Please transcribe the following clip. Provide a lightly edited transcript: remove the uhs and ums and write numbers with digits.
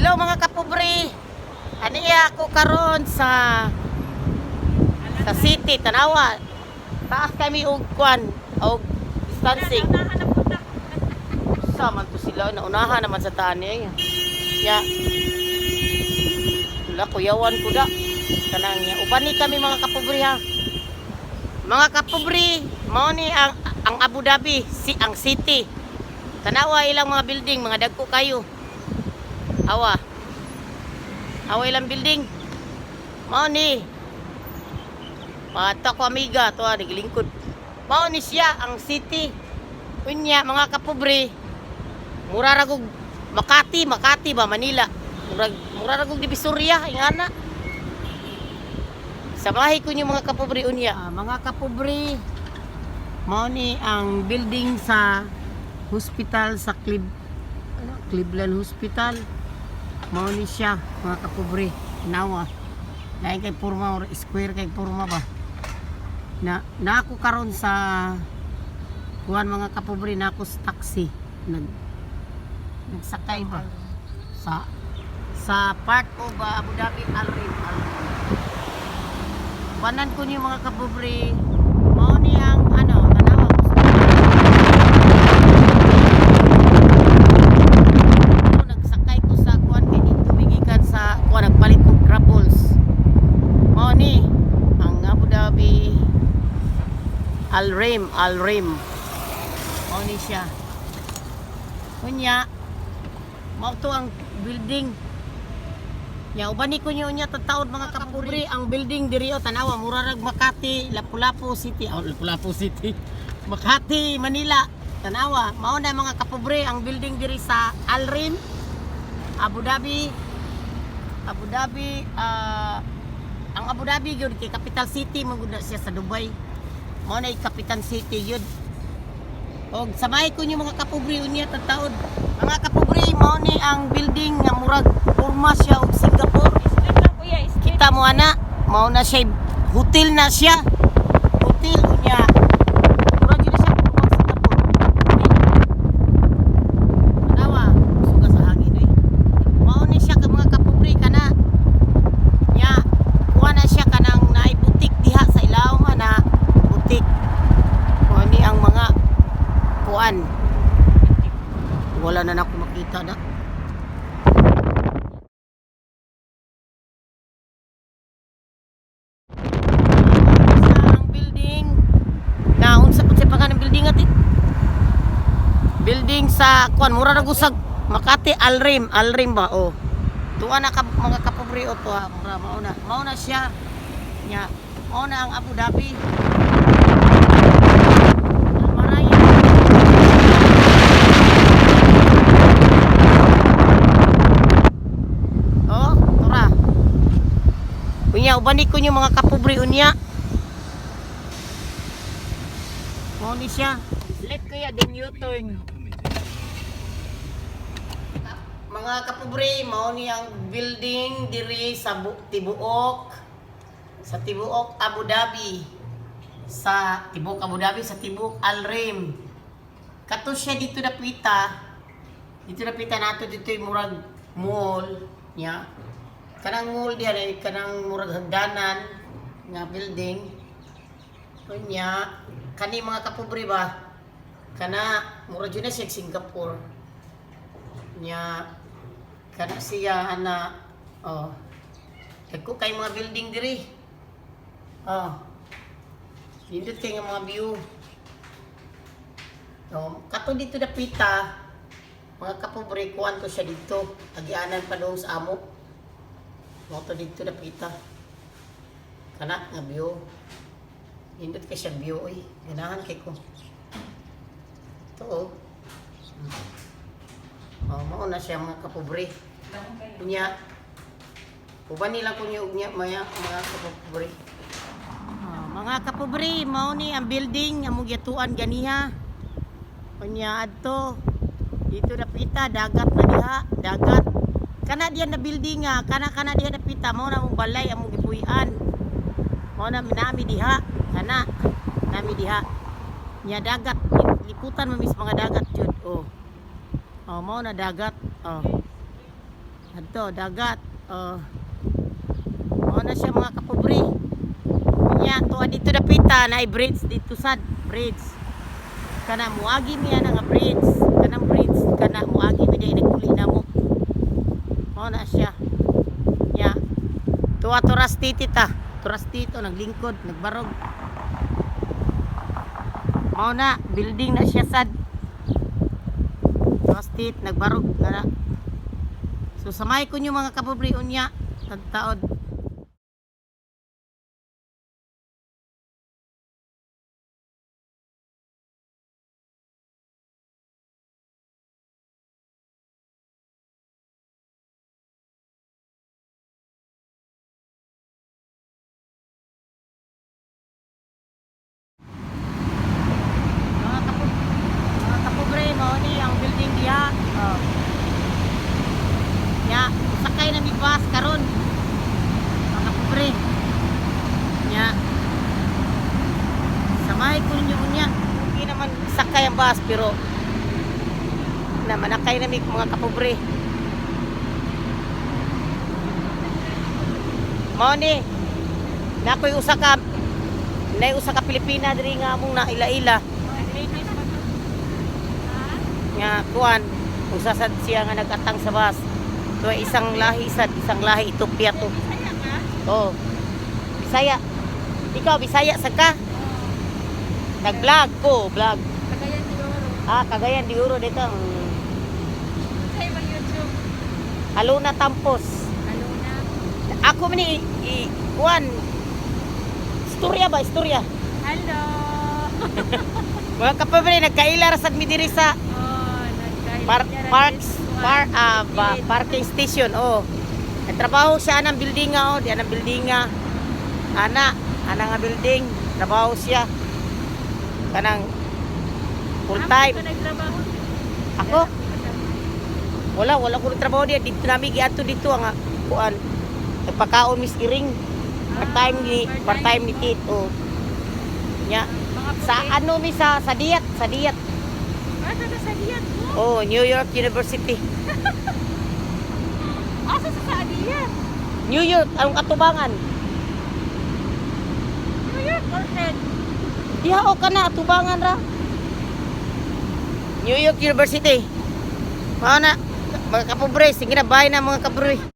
Hello mga kapobre. Aniya ako karon sa city Tanawa. Taas kami og kwan og distancing. Sama to sila naunahan naman sa tani. Ya. Wala kuyawan ko da. Kanang ya. Ubani kami mga kapobre ha. Mga kapobre, mao ni ang Abu Dhabi, ang city. Tanawa ilang mga building, mga dagko kayo. Awa ilang building. Mao ni mata ko amiga to naglingkod. Mao ni siya ang city. Kunya mga kapobre, mura ra gug Makati ba Manila. Mura ra gug Divisoria ingana. Samahi ko niyo mga kapobre unya. Mga kapobre, mao ni ang building sa hospital sa Cleveland Hospital. Mao ni siya mga kapobre. Nawa. Lain kay porma or square kay porma ba. Na ako karon sa kuan mga kapobre na ako sa taxi. Nagsakay ba sa part of Abu Dhabi Al Reem. Panan ko niyo mga kapobre. Mao ni ang Tanawa. Nagsakay ko sa kuan kay dito bigikan sa kuan nagpalit ko grapples. Mao ni ang Abu Dhabi Al Reem. Mao ni siya. Kunya mao to ang building. Ya ubani ko niyo nya tataod mga kapobre ang building diri o Tanawa mura rag Makati, Lapu-Lapu City, Makati, Manila, Tanawa. Mao na mga kapobre ang building diri sa Al Reem, Abu Dhabi. Ang Abu Dhabi gyud kay capital city man gud siya sa Dubai. Mao na capital city gyud. Og samay ko niyo mga kapobre unya tataod. Mga kapobre mao ni ang building nga murag porma siya og Singapore. Kita mo ana, mao na siya hotel na siya. Hotel unya. Murag gyud siya porma Singapore. Tanawa, suga sa hangin oy. Mao ni siya ka mga kapobre kana. Nya, kuha na siya kanang naay butik diha sa ilaw man na butik. Mao ni ang mga kuan. Wala na ako makita na. Ang building na unsa pud siya pangalan ng building ati? Building sa kuan mura ra gusag Makati Al Reem ba oh. Tuwa na ka mga kapobre o to ha. Mura mao na siya. Nya, mao na ang Abu Dhabi. Ubani ko niyo mga kapobre unya. Mao ni siya. Let kaya din U-turn. Mga kapobre, mao ni ang building diri sa Tibuok Abu Dhabi. Sa Tibuok Abu Dhabi sa Tibuok Al Reem. Kato siya dito napita. Nato dito yung murag mall niya. Kanang mall diha kanang murag hagdanan nga building. Kunya kani mga kapobre ba kana murag yun na siya Singapore. Nya kana siya ana oh. Dagko kay mga building diri. Oh. Dindot kay nga mga view. No, kato dito dapita mga kapobre kuan to siya dito. Agianan pa doon sa amo. Moto dito napita. Kana nga view. Hindot kay siya view oy. Ganahan kay ko. To. Mao na siya mga kapobre. Unya. Uban nila ko niyo ugnya mga kapobre. Mga kapobre, mao ni ang building nga mong gituan ganiha. Unya adto. Dito napita dagat na diha, dagat. Kana diyan na building nga, kana diha napita mao na mong balay among gipuy-an. Mao na nami diha, kana nami diha. Nya dagat, liputan mamis mga dagat jud. Oh. Oh, mao na dagat. Oh. Adto dagat. Oh. Mao na siya mga kapobre. Nya tuwa dito dapita na bridge dito sad, bridge. Kana muagi niya nga bridge. Kanang bridge kana muagi mi day naguli na mo. Mao na siya. Nya tuwa turas titita. Turas dito naglingkod, nagbarog. Mao na building na siya sad. Turas tit nagbarog kana. So samay ko nyo mga kapobre unya tagtaod. Mga kapobre mao ni ang building diha. Oh. Nya sakay na mi bus karon. Mga kapobre. Nya samay ko nyo unya. Hindi naman sakay ang bus pero manakay na mi mga kapobre. Mao ni nakoy usa ka Pilipina diri nga among naila-ila. Nga kuan usa sad siya nga nagatang sa bus. To isang lahi Ethiopia to. Oh. Bisaya. Ikaw Bisaya sad ka? Nag-vlog ko, vlog. Cagayan de Oro. Cagayan de Oro dito. Sa ibang YouTube. Alona Tampos. Alona. Ako man kuan. Istorya. Hello. Mga kapobre nagkailar sad mi diri sa parking station. Oh. Nagtrabaho siya ng buildinga. Oh, di anang buildinga. Ana nga building. Trabaho siya. Kanang full time. Ako? Wala ko trabaho diya. Dito namin giadto dito ang kuan. Nagpakaon mis iring. Part-time ni Tito. Nya. Sa ano mi sa Diyat. Sa Diyat mo? Oh, New York University. Asa sa Diyat? New York, anong katubangan? New York or Head? Diha o kana atubangan ra. New York University. Mao na mga kapobre, sige na bye na mga kapobre.